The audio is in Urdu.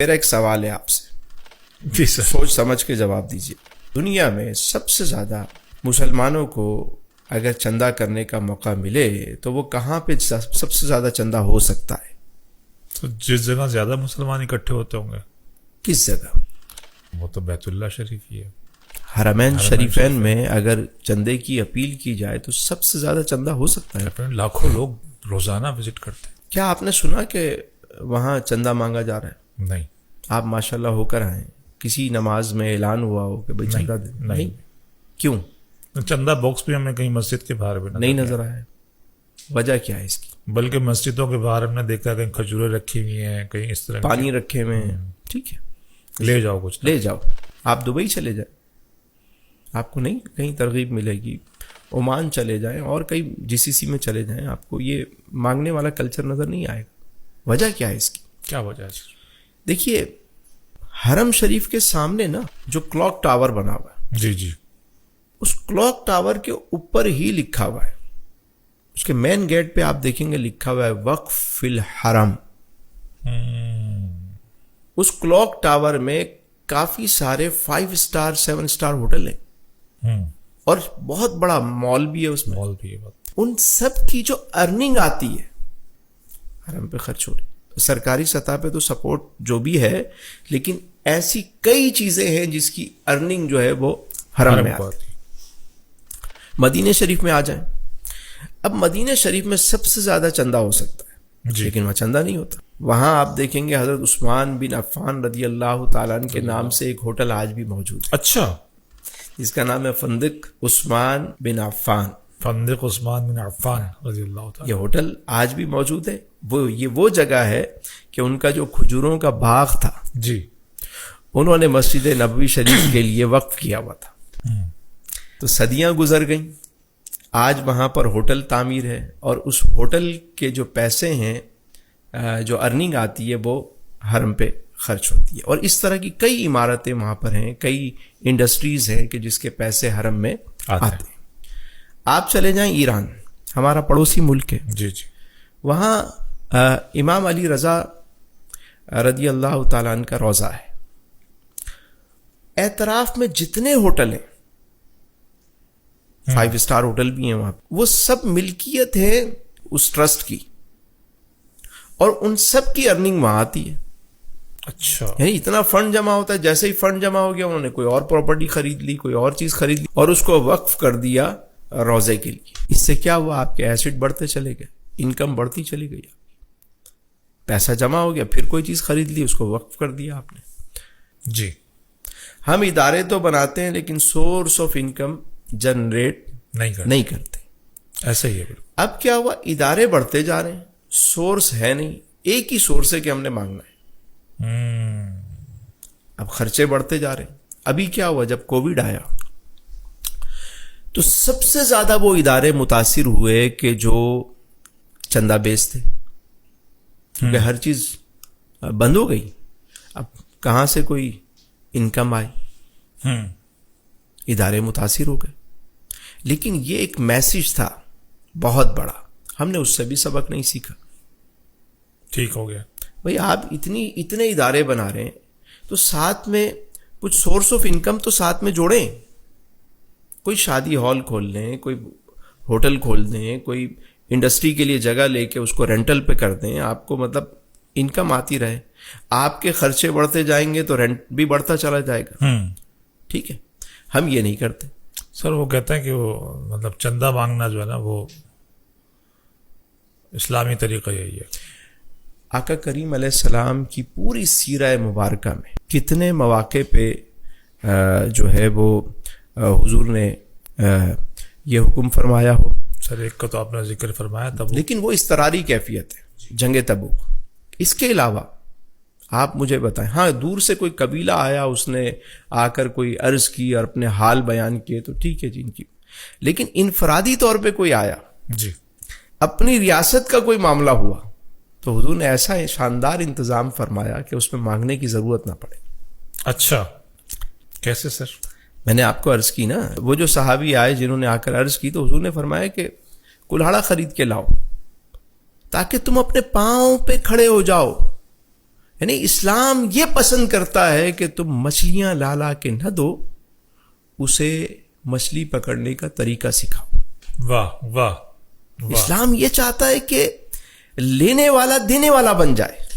میرا ایک سوال ہے آپ سے، جی سر. سوچ سمجھ کے جواب دیجیے. دنیا میں سب سے زیادہ مسلمانوں کو اگر چندہ کرنے کا موقع ملے تو وہ کہاں پہ سب سے زیادہ چندہ ہو سکتا ہے؟ تو جس جگہ زیادہ مسلمان اکٹھے ہوتے ہوں گے. کس جگہ؟ وہ تو بیت اللہ شریف ہی ہے. حرمین شریفین میں اگر چندے کی اپیل کی جائے تو سب سے زیادہ چندہ ہو سکتا ہے. لاکھوں لوگ روزانہ وزٹ کرتے ہیں. کیا آپ نے سنا کہ وہاں چندہ مانگا جا رہا ہے؟ نہیں. آپ ماشاءاللہ ہو کر آئیں، کسی نماز میں اعلان ہوا ہو کہ بھائی چندہ دیں؟ نہیں. کیوں؟ چندہ باکس بھی ہمیں کہیں مسجد کے باہر بھی نہیں نظر آیا. وجہ کیا ہے اس کی؟ بلکہ مسجدوں کے باہر ہم نے دیکھا کہیں کھجوریں رکھی ہوئی ہیں، کہیں اس طرح پانی رکھے ہوئے ہیں. ٹھیک ہے، لے جاؤ کچھ. لے جاؤ. آپ دبئی چلے جائیں، آپ کو نہیں کہیں ترغیب ملے گی. عمان چلے جائیں اور کئی GCC میں چلے جائیں، آپ کو یہ مانگنے والا کلچر نظر نہیں آئے گا. وجہ کیا ہے اس کی؟ کیا وجہ ہے؟ دیکھیے، حرم شریف کے سامنے نا جو کلاک ٹاور بنا ہوا ہے، جی جی، اس کلاک ٹاور کے اوپر ہی لکھا ہوا ہے، اس کے مین گیٹ پہ آپ دیکھیں گے لکھا ہوا ہے وقف فی الحرم. اس کلاک ٹاور میں کافی سارے 5 اسٹار 7 اسٹار ہوٹل ہیں اور بہت بڑا مال بھی ہے. اس میں مال بھی ہے. ان سب کی جو ارننگ آتی ہے حرم پہ خرچ ہو رہی. سرکاری سطح پہ تو سپورٹ جو بھی ہے، لیکن ایسی کئی چیزیں ہیں جس کی ارننگ جو ہے وہ حرم میں آتی ہے. مدینہ شریف میں آ جائیں. اب مدینہ شریف میں سب سے زیادہ چندہ ہو سکتا ہے جی. لیکن وہاں چندہ نہیں ہوتا. وہاں آپ دیکھیں گے حضرت عثمان بن عفان رضی اللہ تعالیٰ عنہ کے نام سے ایک ہوٹل آج بھی موجود ہے. اچھا. جس کا نام ہے فندق عثمان بن عفان. فندق عثمان بن عفان رضی اللہ تعالیٰ. یہ ہوٹل آج بھی موجود ہے. وہ جگہ ہے کہ ان کا جو کھجوروں کا باغ تھا، جی، انہوں نے مسجد نبوی شریف کے لیے وقف کیا ہوا تھا. تو صدیاں گزر گئیں، آج وہاں پر ہوٹل تعمیر ہے اور اس ہوٹل کے جو پیسے ہیں، جو ارننگ آتی ہے، وہ حرم پہ خرچ ہوتی ہے. اور اس طرح کی کئی عمارتیں وہاں پر ہیں، کئی انڈسٹریز ہیں کہ جس کے پیسے حرم میں آتے ہیں. آپ چلے جائیں ایران، ہمارا پڑوسی ملک ہے. جی جی. وہاں امام علی رضا رضی اللہ تعالیٰ عنہ کا روضہ ہے. اعتراف میں جتنے ہوٹل ہیں، 5 اسٹار ہوٹل بھی ہیں وہاں، وہ سب ملکیت ہے اس ٹرسٹ کی اور ان سب کی ارننگ وہاں آتی ہے. اچھا. یعنی اتنا فنڈ جمع ہوتا ہے، جیسے ہی فنڈ جمع ہو گیا انہوں نے کوئی اور پراپرٹی خرید لی، کوئی اور چیز خرید لی اور اس کو وقف کر دیا روزے کے لیے. اس سے کیا ہوا؟ آپ کے ایسٹ بڑھتے چلے گئے، انکم بڑھتی چلی گئی. پیسہ جمع ہو گیا، پھر کوئی چیز خرید لی، اس کو وقف کر دیا آپ نے. جی. ہم ادارے تو بناتے ہیں لیکن سورس آف انکم جنریٹ نہیں کرتے. ایسا ہی ہے. اب کیا ہوا؟ ادارے بڑھتے جا رہے ہیں، سورس ہے نہیں. ایک ہی سورس ہے کہ ہم نے مانگنا ہے. اب خرچے بڑھتے جا رہے ہیں. ابھی کیا ہوا؟ جب کووڈ آیا تو سب سے زیادہ وہ ادارے متاثر ہوئے کہ جو چندہ بیس تھے، کیونکہ ہر چیز بند ہو گئی. اب کہاں سے کوئی انکم آئی؟ ادارے متاثر ہو گئے. لیکن یہ ایک میسج تھا بہت بڑا، ہم نے اس سے بھی سبق نہیں سیکھا. ٹھیک ہو گیا بھئی آپ اتنے ادارے بنا رہے ہیں تو ساتھ میں کچھ سورس آف انکم تو ساتھ میں جوڑیں. کوئی شادی ہال کھول لیں، کوئی ہوٹل کھول دیں، کوئی انڈسٹری کے لیے جگہ لے کے اس کو رینٹل پہ کر دیں. آپ کو مطلب انکم آتی رہے. آپ کے خرچے بڑھتے جائیں گے تو رینٹ بھی بڑھتا چلا جائے گا. ٹھیک ہے، ہم یہ نہیں کرتے. سر وہ کہتے ہیں کہ وہ مطلب چندہ مانگنا جو ہے نا، وہ اسلامی طریقہ یہی ہے. آقا کریم علیہ السلام کی پوری سیرہ مبارکہ میں کتنے مواقع پہ جو ہے وہ حضور نے یہ حکم فرمایا ہو. سر ایک کا تو آپ نے ذکر فرمایا تب، لیکن وہ اضطراری کیفیت ہے، جنگ تبوک. اس کے علاوہ آپ مجھے بتائیں، ہاں دور سے کوئی قبیلہ آیا، اس نے آ کر کوئی عرض کی اور اپنے حال بیان کیے تو ٹھیک ہے جن کی. لیکن انفرادی طور پہ کوئی آیا، جی، اپنی ریاست کا کوئی معاملہ ہوا، تو حضور نے ایسا شاندار انتظام فرمایا کہ اس میں مانگنے کی ضرورت نہ پڑے. اچھا، کیسے سر؟ میں نے آپ کو عرض کی نا، وہ جو صحابی آئے جنہوں نے آ کر عرض کی تو حضور نے فرمایا کہ کلہاڑا خرید کے لاؤ تاکہ تم اپنے پاؤں پہ کھڑے ہو جاؤ. یعنی اسلام یہ پسند کرتا ہے کہ تم مچھلیاں لا لا کے نہ دو، اسے مچھلی پکڑنے کا طریقہ سکھاؤ۔ واہ واہ واہ، اسلام یہ چاہتا ہے کہ لینے والا دینے والا بن جائے۔